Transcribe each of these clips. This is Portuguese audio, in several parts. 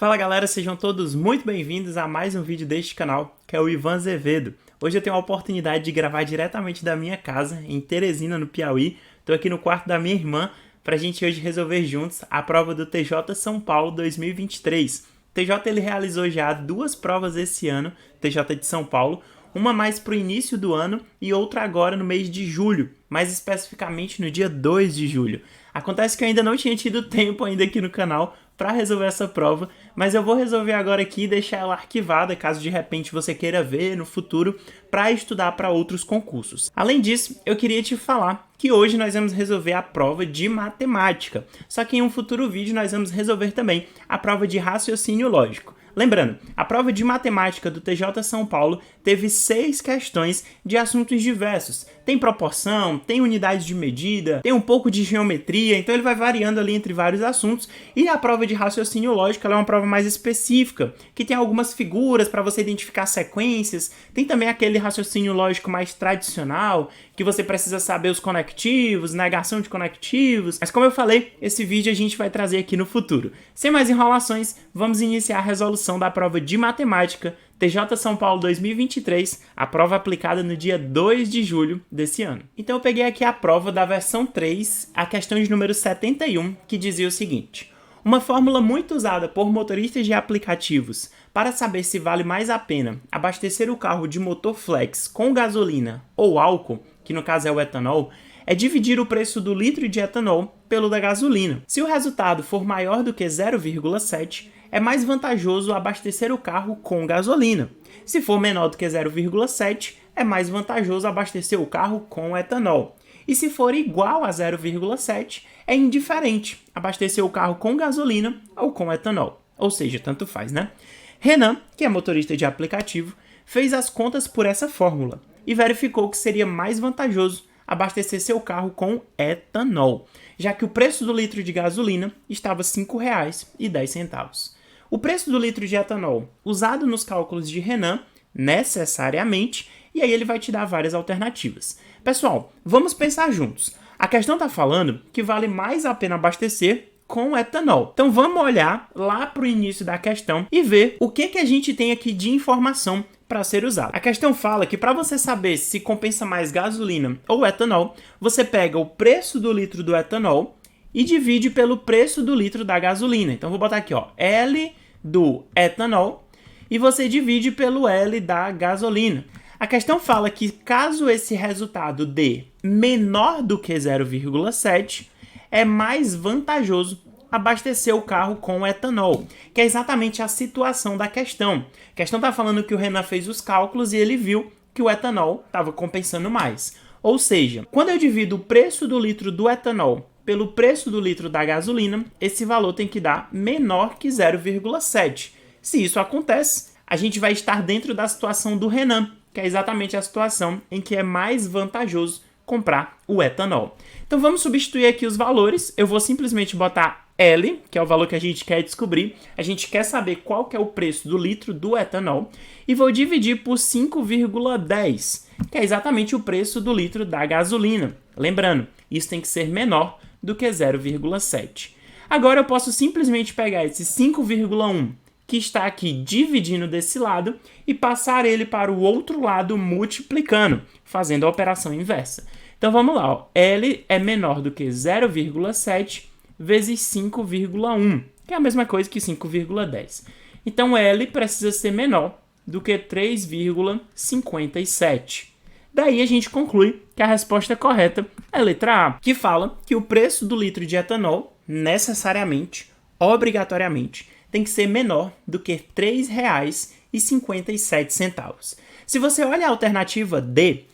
Fala galera, sejam todos muito bem-vindos a mais um vídeo deste canal, que é o Ivan Azevedo. Hoje eu tenho a oportunidade de gravar diretamente da minha casa, em Teresina, no Piauí. Estou aqui no quarto da minha irmã, para a gente hoje resolver juntos a prova do TJ São Paulo 2023. O TJ ele realizou já 2 provas esse ano, TJ de São Paulo, uma mais para o início do ano e outra agora no mês de julho, mais especificamente no dia 2 de julho. Acontece que eu ainda não tinha tido tempo ainda aqui no canal para resolver essa prova, mas eu vou resolver agora aqui e deixar ela arquivada, caso de repente você queira ver no futuro, para estudar para outros concursos. Além disso, eu queria te falar que hoje nós vamos resolver a prova de matemática, só que em um futuro vídeo nós vamos resolver também a prova de raciocínio lógico. Lembrando, a prova de matemática do TJ São Paulo teve 6 questões de assuntos diversos. Tem proporção, tem unidade de medida, tem um pouco de geometria, então ele vai variando ali entre vários assuntos. E a prova de raciocínio lógico ela é uma prova mais específica, que tem algumas figuras para você identificar sequências. Tem também aquele raciocínio lógico mais tradicional, que você precisa saber os conectivos, negação de conectivos. Mas como eu falei, esse vídeo a gente vai trazer aqui no futuro. Sem mais enrolações, vamos iniciar a resolução da prova de matemática TJ São Paulo 2023, a prova aplicada no dia 2 de julho desse ano. Então eu peguei aqui a prova da versão 3, a questão de número 71, que dizia o seguinte: uma fórmula muito usada por motoristas de aplicativos para saber se vale mais a pena abastecer o carro de motor flex com gasolina ou álcool, que no caso é o etanol, é dividir o preço do litro de etanol pelo da gasolina. Se o resultado for maior do que 0,7, é mais vantajoso abastecer o carro com gasolina. Se for menor do que 0,7, é mais vantajoso abastecer o carro com etanol. E se for igual a 0,7, é indiferente abastecer o carro com gasolina ou com etanol. Ou seja, tanto faz, né? Renan, que é motorista de aplicativo, fez as contas por essa fórmula e verificou que seria mais vantajoso abastecer seu carro com etanol, já que o preço do litro de gasolina estava R$ 5,10. O preço do litro de etanol, usado nos cálculos de Renan, necessariamente, e aí ele vai te dar várias alternativas. Pessoal, vamos pensar juntos. A questão está falando que vale mais a pena abastecer com etanol. Então vamos olhar lá para o início da questão e ver o que a gente tem aqui de informação para ser usado. A questão fala que para você saber se compensa mais gasolina ou etanol, você pega o preço do litro do etanol e divide pelo preço do litro da gasolina. Então vou botar aqui, ó, L do etanol e você divide pelo L da gasolina. A questão fala que caso esse resultado dê menor do que 0,7, é mais vantajoso abastecer o carro com etanol, que é exatamente a situação da questão. A questão está falando que o Renan fez os cálculos e ele viu que o etanol estava compensando mais. Ou seja, quando eu divido o preço do litro do etanol pelo preço do litro da gasolina, esse valor tem que dar menor que 0,7. Se isso acontece, a gente vai estar dentro da situação do Renan, que é exatamente a situação em que é mais vantajoso comprar o etanol. Então vamos substituir aqui os valores. Eu vou simplesmente botar L, que é o valor que a gente quer descobrir. A gente quer saber qual que é o preço do litro do etanol. E vou dividir por 5,10, que é exatamente o preço do litro da gasolina. Lembrando, isso tem que ser menor do que 0,7. Agora eu posso simplesmente pegar esse 5,1 que está aqui dividindo desse lado e passar ele para o outro lado multiplicando, fazendo a operação inversa. Então vamos lá, ó. L é menor do que 0,7 vezes 5,1, que é a mesma coisa que 5,10. Então L precisa ser menor do que 3,57. Daí a gente conclui que a resposta correta é a letra A, que fala que o preço do litro de etanol, necessariamente, obrigatoriamente, tem que ser menor do que R$ 3,57. Se você olha a alternativa D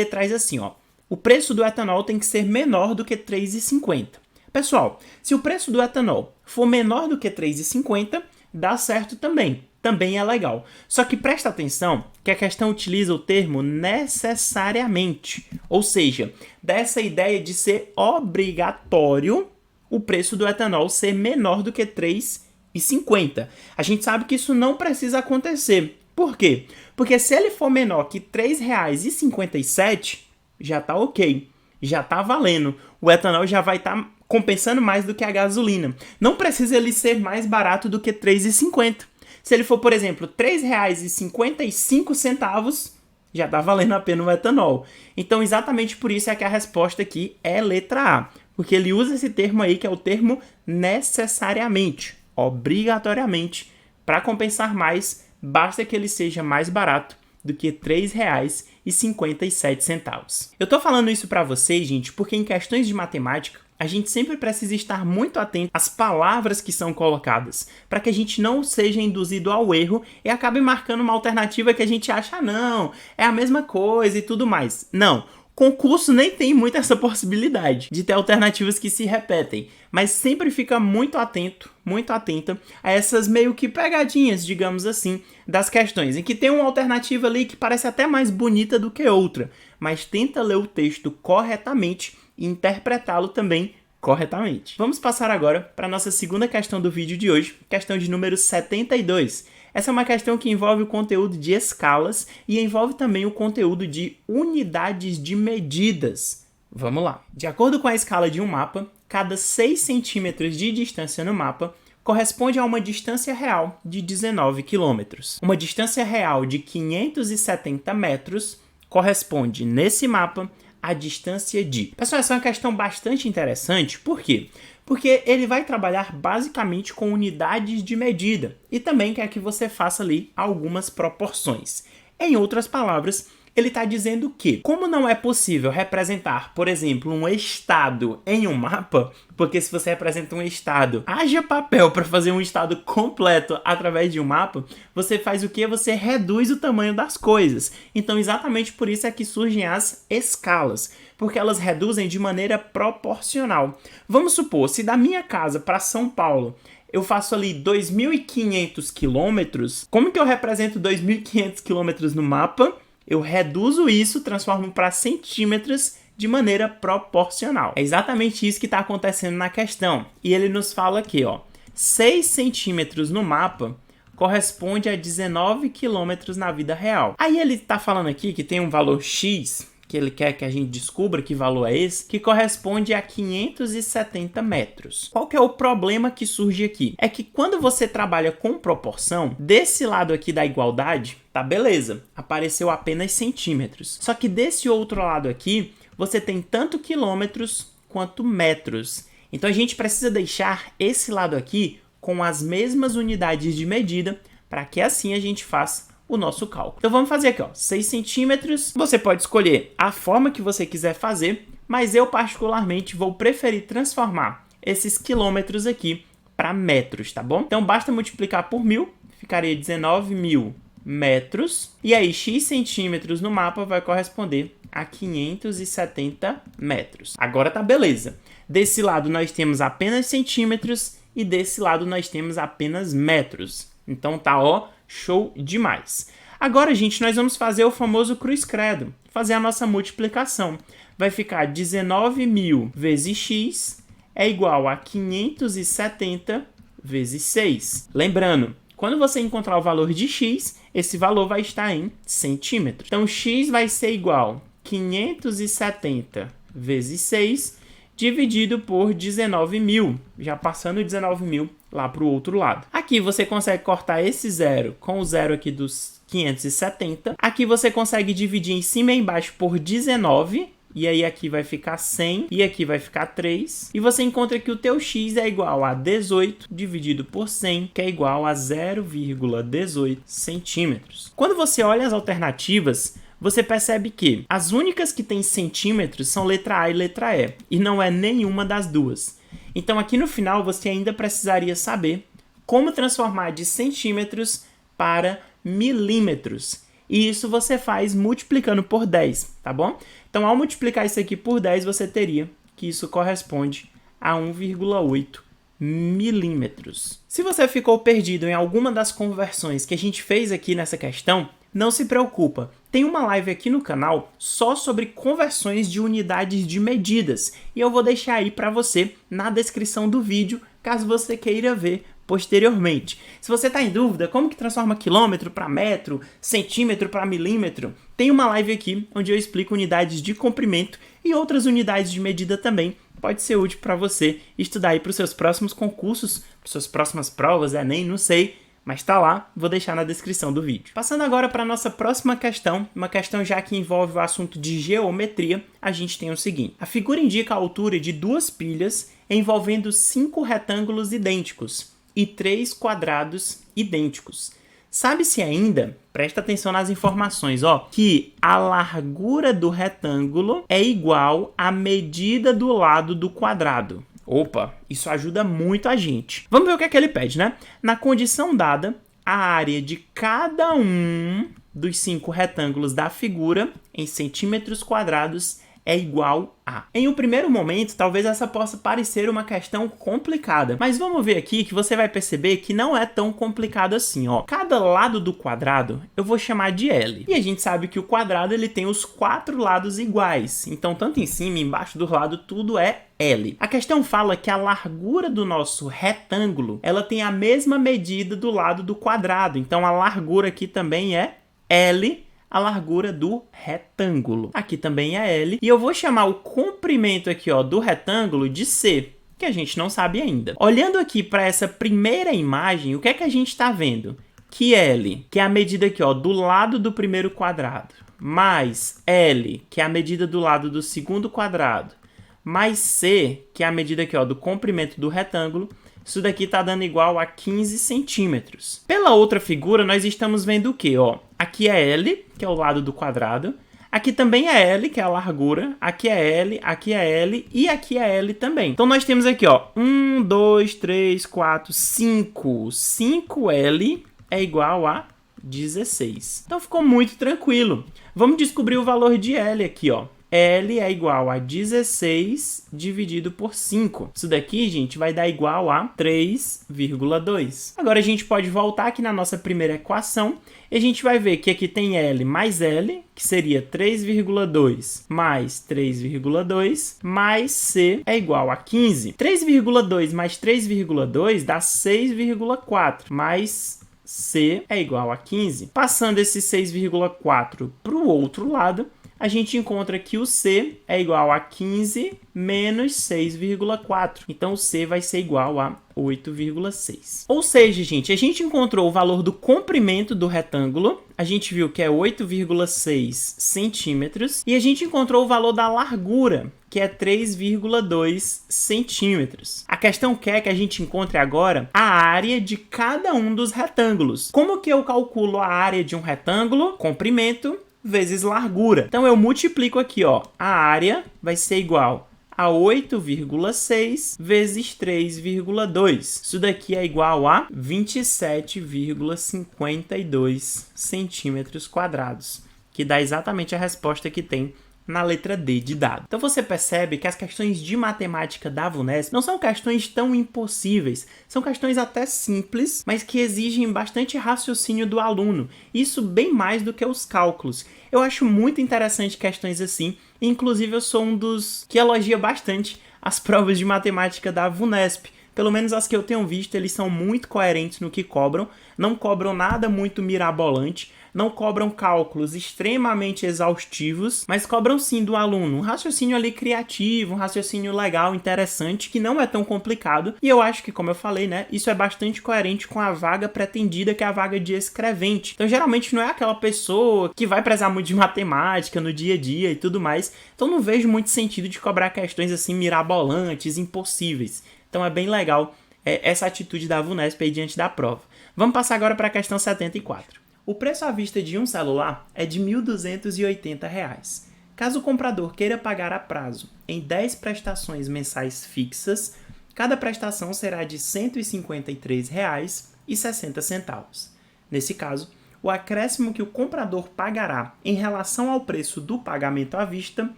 traz assim, ó, o preço do etanol tem que ser menor do que R$ 3,50. Pessoal, se o preço do etanol for menor do que R$ 3,50, dá certo também. Também é legal. Só que presta atenção que a questão utiliza o termo necessariamente. Ou seja, dessa ideia de ser obrigatório o preço do etanol ser menor do que R$ 3,50. A gente sabe que isso não precisa acontecer. Por quê? Porque se ele for menor que R$ 3,57, já tá ok. Já tá valendo. O etanol já vai estar compensando mais do que a gasolina. Não precisa ele ser mais barato do que R$ 3,50. Se ele for, por exemplo, R$ 3,55, já está valendo a pena o etanol. Então, exatamente por isso é que a resposta aqui é letra A. Porque ele usa esse termo aí, que é o termo necessariamente, obrigatoriamente. Para compensar mais, basta que ele seja mais barato do que R$ 3,57. Eu estou falando isso para vocês, gente, porque em questões de matemática, a gente sempre precisa estar muito atento às palavras que são colocadas, para que a gente não seja induzido ao erro e acabe marcando uma alternativa que a gente acha, não, é a mesma coisa e tudo mais. Não, concurso nem tem muito essa possibilidade de ter alternativas que se repetem, mas sempre fica muito atento, muito atenta a essas meio que pegadinhas, digamos assim, das questões, em que tem uma alternativa ali que parece até mais bonita do que outra, mas tenta ler o texto corretamente e interpretá-lo também corretamente. Vamos passar agora para a nossa segunda questão do vídeo de hoje, questão de número 72. Essa é uma questão que envolve o conteúdo de escalas e envolve também o conteúdo de unidades de medidas. Vamos lá. De acordo com a escala de um mapa, cada 6 centímetros de distância no mapa corresponde a uma distância real de 19 quilômetros. Uma distância real de 570 metros corresponde, nesse mapa, a distância de... Pessoal, essa é uma questão bastante interessante. Por quê? Porque ele vai trabalhar basicamente com unidades de medida e também quer que você faça ali algumas proporções. Em outras palavras, ele está dizendo que, como não é possível representar, por exemplo, um estado em um mapa, porque se você representa um estado, haja papel para fazer um estado completo através de um mapa, você faz o quê? Você reduz o tamanho das coisas. Então, exatamente por isso é que surgem as escalas, porque elas reduzem de maneira proporcional. Vamos supor, se da minha casa para São Paulo eu faço ali 2.500 quilômetros, como que eu represento 2.500 quilômetros no mapa? Eu reduzo isso, transformo para centímetros de maneira proporcional. É exatamente isso que está acontecendo na questão. E ele nos fala aqui, ó, 6 centímetros no mapa corresponde a 19 quilômetros na vida real. Aí ele está falando aqui que tem um valor X, que ele quer que a gente descubra que valor é esse, que corresponde a 570 metros. Qual que é o problema que surge aqui? É que quando você trabalha com proporção, desse lado aqui da igualdade, tá beleza, apareceu apenas centímetros. Só que desse outro lado aqui, você tem tanto quilômetros quanto metros. Então a gente precisa deixar esse lado aqui com as mesmas unidades de medida, para que assim a gente faça o nosso cálculo. Então vamos fazer aqui, ó, 6 centímetros. Você pode escolher a forma que você quiser fazer, mas eu particularmente vou preferir transformar esses quilômetros aqui para metros, tá bom? Então basta multiplicar por 1.000, ficaria 19.000 metros. E aí, x centímetros no mapa vai corresponder a 570 metros. Agora tá beleza. Desse lado nós temos apenas centímetros e desse lado nós temos apenas metros. Então tá, ó, show demais. Agora, gente, nós vamos fazer o famoso cruz credo, fazer a nossa multiplicação. Vai ficar 19.000 vezes x é igual a 570 vezes 6. Lembrando, quando você encontrar o valor de x, esse valor vai estar em centímetros. Então, x vai ser igual a 570 vezes 6 dividido por 19.000, já passando 19.000 lá para o outro lado. Aqui você consegue cortar esse zero com o zero aqui dos 570. Aqui você consegue dividir em cima e embaixo por 19, e aí aqui vai ficar 100, e aqui vai ficar 3. E você encontra que o teu x é igual a 18 dividido por 100, que é igual a 0,18 centímetros. Quando você olha as alternativas, você percebe que as únicas que têm centímetros são letra A e letra E, e não é nenhuma das duas. Então aqui no final você ainda precisaria saber como transformar de centímetros para milímetros. E isso você faz multiplicando por 10, tá bom? Então ao multiplicar isso aqui por 10, você teria que isso corresponde a 1,8 milímetros. Se você ficou perdido em alguma das conversões que a gente fez aqui nessa questão, não se preocupa, tem uma live aqui no canal só sobre conversões de unidades de medidas e eu vou deixar aí para você na descrição do vídeo, caso você queira ver posteriormente. Se você está em dúvida como que transforma quilômetro para metro, centímetro para milímetro, tem uma live aqui onde eu explico unidades de comprimento e outras unidades de medida também pode ser útil para você estudar aí para os seus próximos concursos, para suas próximas provas, Enem, não sei, mas tá lá, vou deixar na descrição do vídeo. Passando agora para a nossa próxima questão, uma questão já que envolve o assunto de geometria, a gente tem o seguinte. A figura indica a altura de 2 pilhas envolvendo 5 retângulos idênticos e 3 quadrados idênticos. Sabe-se ainda, presta atenção nas informações, que a largura do retângulo é igual à medida do lado do quadrado. Opa, isso ajuda muito a gente. Vamos ver o que é que ele pede, né? Na condição dada, a área de cada um dos 5 retângulos da figura em centímetros quadrados é igual a. Em um primeiro momento, talvez essa possa parecer uma questão complicada, mas vamos ver aqui que você vai perceber que não é tão complicado assim, Cada lado do quadrado eu vou chamar de L. E a gente sabe que o quadrado ele tem os 4 lados iguais, então tanto em cima e embaixo do lado tudo é L. A questão fala que a largura do nosso retângulo, ela tem a mesma medida do lado do quadrado, então a largura aqui também é L, a largura do retângulo. Aqui também é L. E eu vou chamar o comprimento aqui, do retângulo de C, que a gente não sabe ainda. Olhando aqui para essa primeira imagem, o que é que a gente está vendo? Que L, que é a medida aqui, do lado do primeiro quadrado, mais L, que é a medida do lado do segundo quadrado, mais C, que é a medida aqui, do comprimento do retângulo, isso daqui está dando igual a 15 centímetros. Pela outra figura, nós estamos vendo o quê? Aqui é L, que é o lado do quadrado. Aqui também é L, que é a largura. Aqui é L, aqui é L e aqui é L também. Então, nós temos aqui, 1, 2, 3, 4, 5. 5L é igual a 16. Então, ficou muito tranquilo. Vamos descobrir o valor de L aqui, L é igual a 16 dividido por 5. Isso daqui, gente, vai dar igual a 3,2. Agora a gente pode voltar aqui na nossa primeira equação e a gente vai ver que aqui tem L mais L, que seria 3,2 mais 3,2, mais C é igual a 15. 3,2 mais 3,2 dá 6,4, mais C é igual a 15. Passando esse 6,4 para o outro lado, a gente encontra que o C é igual a 15 menos 6,4. Então, o C vai ser igual a 8,6. Ou seja, gente, a gente encontrou o valor do comprimento do retângulo. A gente viu que é 8,6 centímetros. E a gente encontrou o valor da largura, que é 3,2 centímetros. A questão quer que a gente encontre agora a área de cada um dos retângulos. Como que eu calculo a área de um retângulo? Comprimento vezes largura. Então, eu multiplico aqui, a área vai ser igual a 8,6 vezes 3,2. Isso daqui é igual a 27,52 centímetros quadrados, que dá exatamente a resposta que tem na letra D de dado. Então você percebe que as questões de matemática da VUNESP não são questões tão impossíveis, são questões até simples, mas que exigem bastante raciocínio do aluno, isso bem mais do que os cálculos. Eu acho muito interessante questões assim, inclusive eu sou um dos que elogia bastante as provas de matemática da VUNESP. Pelo menos as que eu tenho visto, eles são muito coerentes no que cobram, não cobram nada muito mirabolante, não cobram cálculos extremamente exaustivos, mas cobram sim do aluno um raciocínio ali criativo, um raciocínio legal, interessante, que não é tão complicado. E eu acho que, como eu falei, né, isso é bastante coerente com a vaga pretendida, que é a vaga de escrevente. Então, geralmente não é aquela pessoa que vai prezar muito de matemática no dia a dia e tudo mais. Então, não vejo muito sentido de cobrar questões assim mirabolantes, impossíveis. Então, é bem legal essa atitude da VUNESP aí diante da prova. Vamos passar agora para a questão 74. O preço à vista de um celular é de R$ 1.280. Caso o comprador queira pagar a prazo em 10 prestações mensais fixas, cada prestação será de R$ 153,60. Nesse caso, o acréscimo que o comprador pagará em relação ao preço do pagamento à vista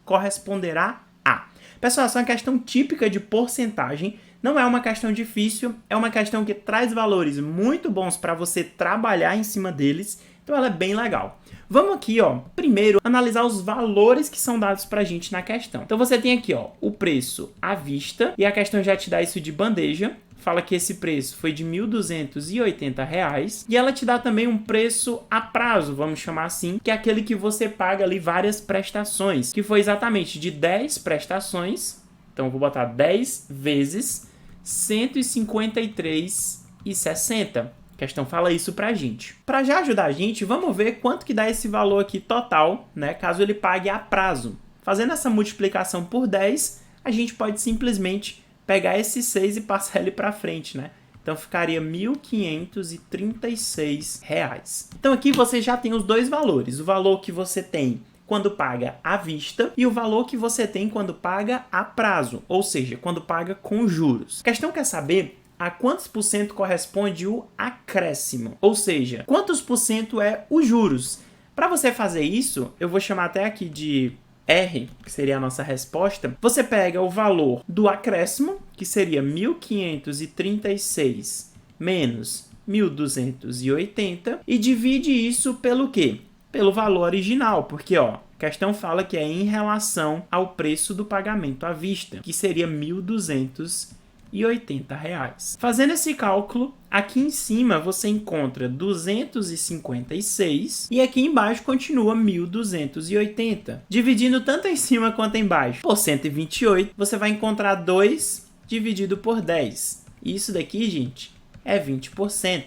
corresponderá a... Pessoal, essa é uma questão típica de porcentagem, não é uma questão difícil, é uma questão que traz valores muito bons para você trabalhar em cima deles, então ela é bem legal. Vamos aqui, primeiro analisar os valores que são dados para a gente na questão. Então você tem aqui, o preço à vista, e a questão já te dá isso de bandeja, fala que esse preço foi de R$ 1.280, e ela te dá também um preço a prazo, vamos chamar assim, que é aquele que você paga ali várias prestações, que foi exatamente de 10 prestações Então, eu vou botar 10 vezes 153,60. A questão fala isso pra gente. Para já ajudar a gente, vamos ver quanto que dá esse valor aqui total, né, caso ele pague a prazo. Fazendo essa multiplicação por 10, a gente pode simplesmente pegar esse 6 e passar ele para frente, né? Então, ficaria R$ 1.536. Então, aqui você já tem os dois valores. O valor que você tem quando paga à vista e o valor que você tem quando paga a prazo, ou seja, quando paga com juros. A questão quer saber a quantos por cento corresponde o acréscimo, ou seja, quantos por cento é os juros. Para você fazer isso, eu vou chamar até aqui de R, que seria a nossa resposta. Você pega o valor do acréscimo, que seria 1.536 menos 1.280, e divide isso pelo quê? Pelo valor original, porque ó, a questão fala que é em relação ao preço do pagamento à vista, que seria R$ 1.280. Fazendo esse cálculo, aqui em cima você encontra 256 e aqui embaixo continua 1.280. Dividindo tanto em cima quanto embaixo por 128, você vai encontrar 2 dividido por 10. E isso daqui, gente, é 20%.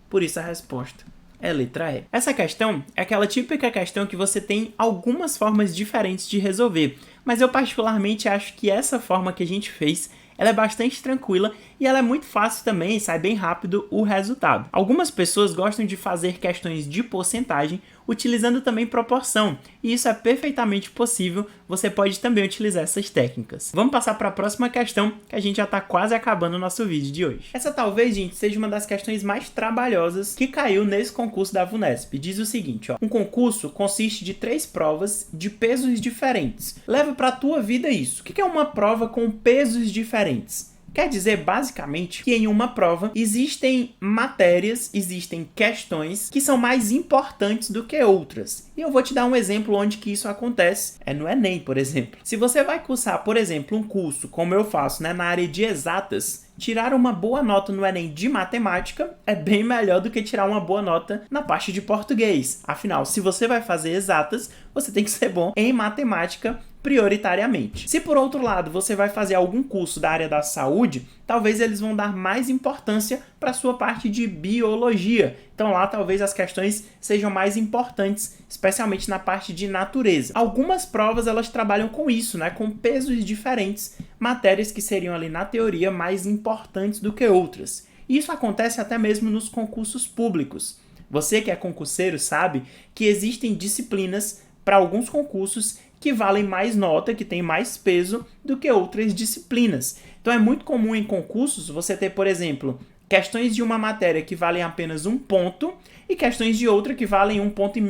Por isso a resposta é letra E. Essa questão é aquela típica questão que você tem algumas formas diferentes de resolver, mas eu particularmente acho que essa forma que a gente fez ela é bastante tranquila e ela é muito fácil também e sai bem rápido o resultado. Algumas pessoas gostam de fazer questões de porcentagem utilizando também proporção, e isso é perfeitamente possível, você pode também utilizar essas técnicas. Vamos passar para a próxima questão, que a gente já está quase acabando o nosso vídeo de hoje. Essa talvez, gente, seja uma das questões mais trabalhosas que caiu nesse concurso da VUNESP. Diz o seguinte, ó, um concurso consiste de 3 provas de pesos diferentes. Leva para a tua vida isso. O que é uma prova com pesos diferentes? Quer dizer, basicamente, que em uma prova existem matérias, existem questões que são mais importantes do que outras. E eu vou te dar um exemplo onde que isso acontece. É no Enem, por exemplo. Se você vai cursar, por exemplo, um curso, como eu faço, né, na área de exatas, tirar uma boa nota no Enem de matemática é bem melhor do que tirar uma boa nota na parte de português. Afinal, se você vai fazer exatas, você tem que ser bom em matemática prioritariamente. Se por outro lado você vai fazer algum curso da área da saúde, talvez eles vão dar mais importância para a sua parte de biologia. Então lá talvez as questões sejam mais importantes, especialmente na parte de natureza. Algumas provas elas trabalham com isso, né, com pesos diferentes, matérias que seriam ali na teoria mais importantes do que outras. E isso acontece até mesmo nos concursos públicos. Você que é concurseiro sabe que existem disciplinas para alguns concursos que valem mais nota, que tem mais peso do que outras disciplinas. Então é muito comum em concursos você ter, por exemplo, questões de uma matéria que valem apenas 1 ponto e questões de outra que valem 1,5 ponto.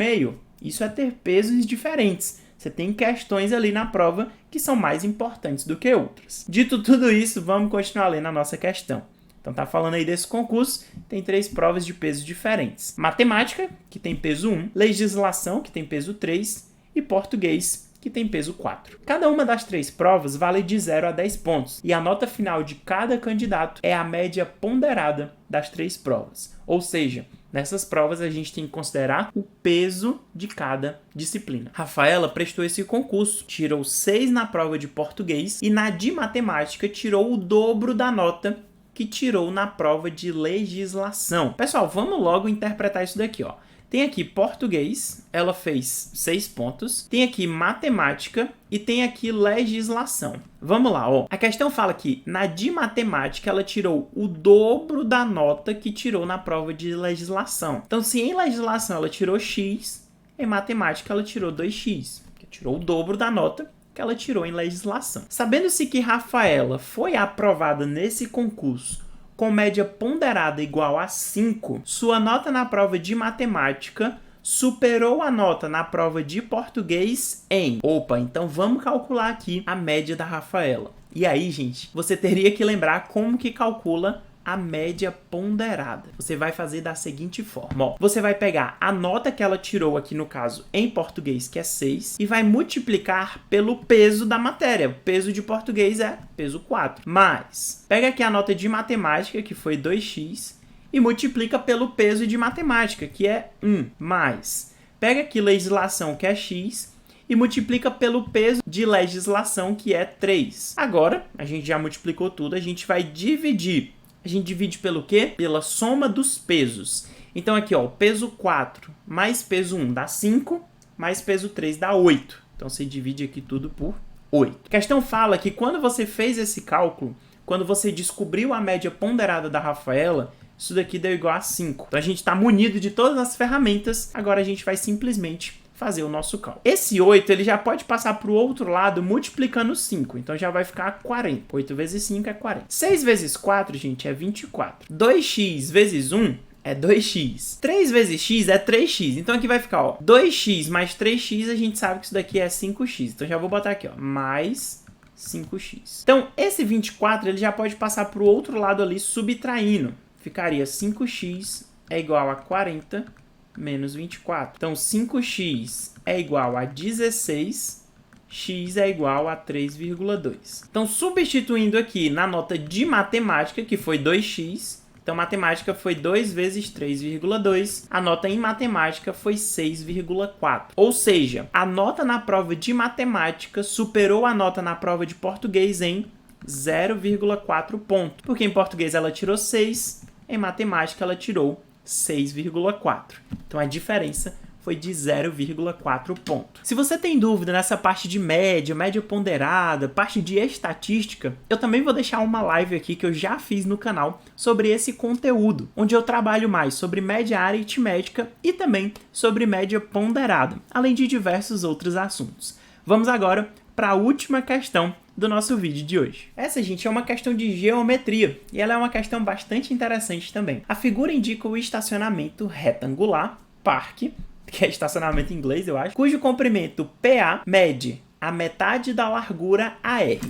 Isso é ter pesos diferentes. Você tem questões ali na prova que são mais importantes do que outras. Dito tudo isso, vamos continuar lendo a nossa questão. Então tá falando aí desse concurso, tem 3 provas de pesos diferentes. Matemática, que tem peso 1, legislação, que tem peso 3, e português, que tem peso 4. Cada uma das 3 provas vale de 0 a 10 pontos, e a nota final de cada candidato é a média ponderada das 3 provas. Ou seja, nessas provas a gente tem que considerar o peso de cada disciplina. Rafaela prestou esse concurso, tirou 6 na prova de português e na de matemática tirou o dobro da nota que tirou na prova de legislação. Pessoal, vamos logo interpretar isso daqui, ó. Tem aqui português, ela fez 6 pontos. Tem aqui matemática e tem aqui legislação. Vamos lá, ó. A questão fala que na de matemática ela tirou o dobro da nota que tirou na prova de legislação. Então, se em legislação ela tirou X, em matemática ela tirou 2x, que tirou o dobro da nota que ela tirou em legislação. Sabendo-se que Rafaela foi aprovada nesse concurso com média ponderada igual a 5, sua nota na prova de matemática superou a nota na prova de português em... Opa, então vamos calcular aqui a média da Rafaela. E aí, gente, você teria que lembrar como que calcula a média ponderada. Você vai fazer da seguinte forma, ó. Você vai pegar a nota que ela tirou aqui no caso em português, que é 6, e vai multiplicar pelo peso da matéria. O peso de português é peso 4. Mas, pega aqui a nota de matemática, que foi 2x, e multiplica pelo peso de matemática, que é 1. Mais, pega aqui legislação, que é x, e multiplica pelo peso de legislação, que é 3. Agora, a gente já multiplicou tudo, a gente vai dividir. A gente divide pelo quê? Pela soma dos pesos. Então aqui, ó, peso 4 mais peso 1 dá 5, mais peso 3 dá 8. Então você divide aqui tudo por 8. A questão fala que quando você fez esse cálculo, quando você descobriu a média ponderada da Rafaela, isso daqui deu igual a 5. Então a gente está munido de todas as ferramentas, agora a gente vai simplesmente fazer o nosso cálculo. Esse 8 ele já pode passar para o outro lado multiplicando 5, então já vai ficar 40. 8 vezes 5 é 40. 6 vezes 4, gente, é 24. 2x vezes 1 é 2x. 3 vezes x é 3x. Então aqui vai ficar, ó, 2x mais 3x, a gente sabe que isso daqui é 5x. Então já vou botar aqui, ó, mais 5x. Então esse 24 ele já pode passar para o outro lado ali subtraindo. Ficaria 5x é igual a 40 menos 24. Então 5x é igual a 16, x é igual a 3,2. Então substituindo aqui na nota de matemática, que foi 2x, então matemática foi 2 vezes 3,2, a nota em matemática foi 6,4. Ou seja, a nota na prova de matemática superou a nota na prova de português em 0,4 ponto. Porque em português ela tirou 6, em matemática ela tirou 6,4. Então a diferença foi de 0,4 ponto. Se você tem dúvida nessa parte de média, média ponderada, parte de estatística, eu também vou deixar uma live aqui que eu já fiz no canal sobre esse conteúdo, onde eu trabalho mais sobre média aritmética e também sobre média ponderada, além de diversos outros assuntos. Vamos agora para a última questão do nosso vídeo de hoje. Essa, gente, é uma questão de geometria e ela é uma questão bastante interessante também. A figura indica o estacionamento retangular, parque, que é estacionamento em inglês, eu acho, cujo comprimento PA mede a metade da largura AR.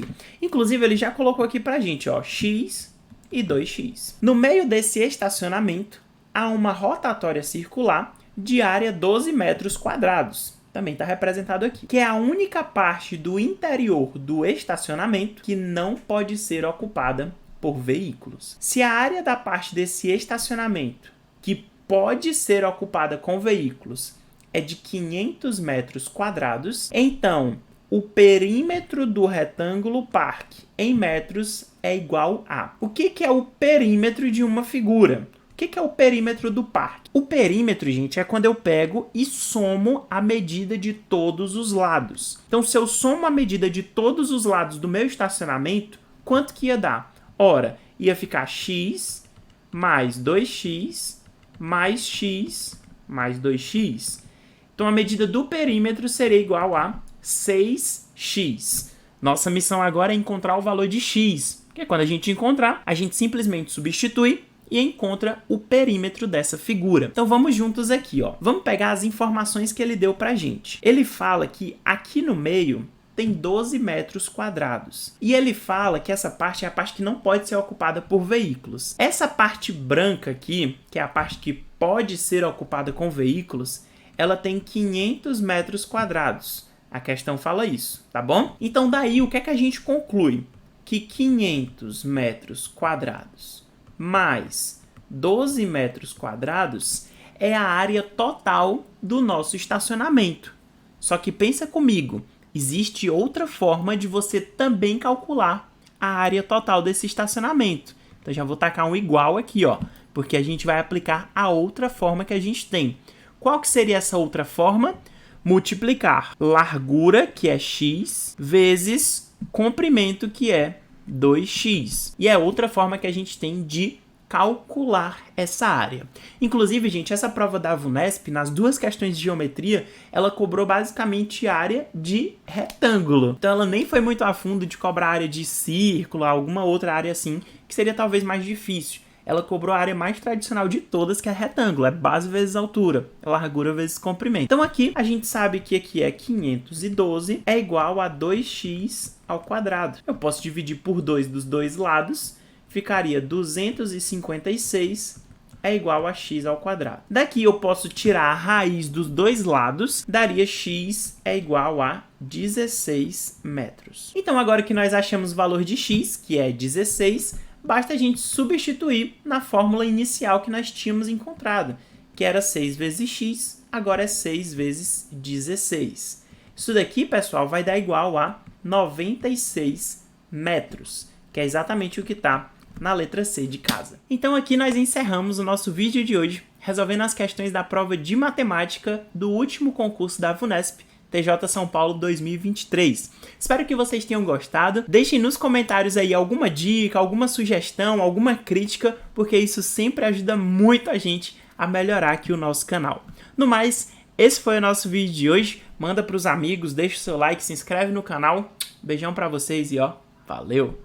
Inclusive, ele já colocou aqui pra gente, ó, x e 2x. No meio desse estacionamento, há uma rotatória circular de área 12 metros quadrados. Também está representado aqui, que é a única parte do interior do estacionamento que não pode ser ocupada por veículos. Se a área da parte desse estacionamento que pode ser ocupada com veículos é de 500 metros quadrados, então o perímetro do retângulo parque em metros é igual a... O que é o perímetro de uma figura? O que é o perímetro do parque? O perímetro, gente, é quando eu pego e somo a medida de todos os lados. Então, se eu somo a medida de todos os lados do meu estacionamento, quanto que ia dar? Ora, ia ficar x mais 2x mais x mais 2x. Então, a medida do perímetro seria igual a 6x. Nossa missão agora é encontrar o valor de x, porque quando a gente encontrar, a gente simplesmente substitui e encontra o perímetro dessa figura. Então vamos juntos aqui, ó. Vamos pegar as informações que ele deu pra gente. Ele fala que aqui no meio tem 12 metros quadrados. E ele fala que essa parte é a parte que não pode ser ocupada por veículos. Essa parte branca aqui, que é a parte que pode ser ocupada com veículos, ela tem 500 metros quadrados. A questão fala isso, tá bom? Então daí o que é que a gente conclui? Que 500 metros quadrados mais 12 metros quadrados é a área total do nosso estacionamento. Só que pensa comigo, existe outra forma de você também calcular a área total desse estacionamento. Então já vou tacar um igual aqui, ó, porque a gente vai aplicar a outra forma que a gente tem. Qual que seria essa outra forma? Multiplicar largura, que é x, vezes comprimento, que é 2x. E é outra forma que a gente tem de calcular essa área. Inclusive, gente, essa prova da VUNESP, nas duas questões de geometria, ela cobrou basicamente área de retângulo. Então, ela nem foi muito a fundo de cobrar área de círculo, alguma outra área assim, que seria talvez mais difícil. Ela cobrou a área mais tradicional de todas, que é retângulo, é base vezes altura, largura vezes comprimento. Então aqui a gente sabe que aqui é 512 é igual a 2x ao quadrado. Eu posso dividir por 2 dos dois lados, ficaria 256 é igual a x ao quadrado. Daqui eu posso tirar a raiz dos dois lados, daria x é igual a 16 metros. Então agora que nós achamos o valor de x, que é 16, basta a gente substituir na fórmula inicial que nós tínhamos encontrado, que era 6 vezes x, agora é 6 vezes 16. Isso daqui, pessoal, vai dar igual a 96 metros, que é exatamente o que está na letra C de casa. Então aqui nós encerramos o nosso vídeo de hoje, resolvendo as questões da prova de matemática do último concurso da VUNESP, TJ São Paulo 2023. Espero que vocês tenham gostado. Deixem nos comentários aí alguma dica, alguma sugestão, alguma crítica, porque isso sempre ajuda muito a gente a melhorar aqui o nosso canal. No mais, esse foi o nosso vídeo de hoje. Manda para os amigos, deixa o seu like, se inscreve no canal. Beijão para vocês e ó, valeu!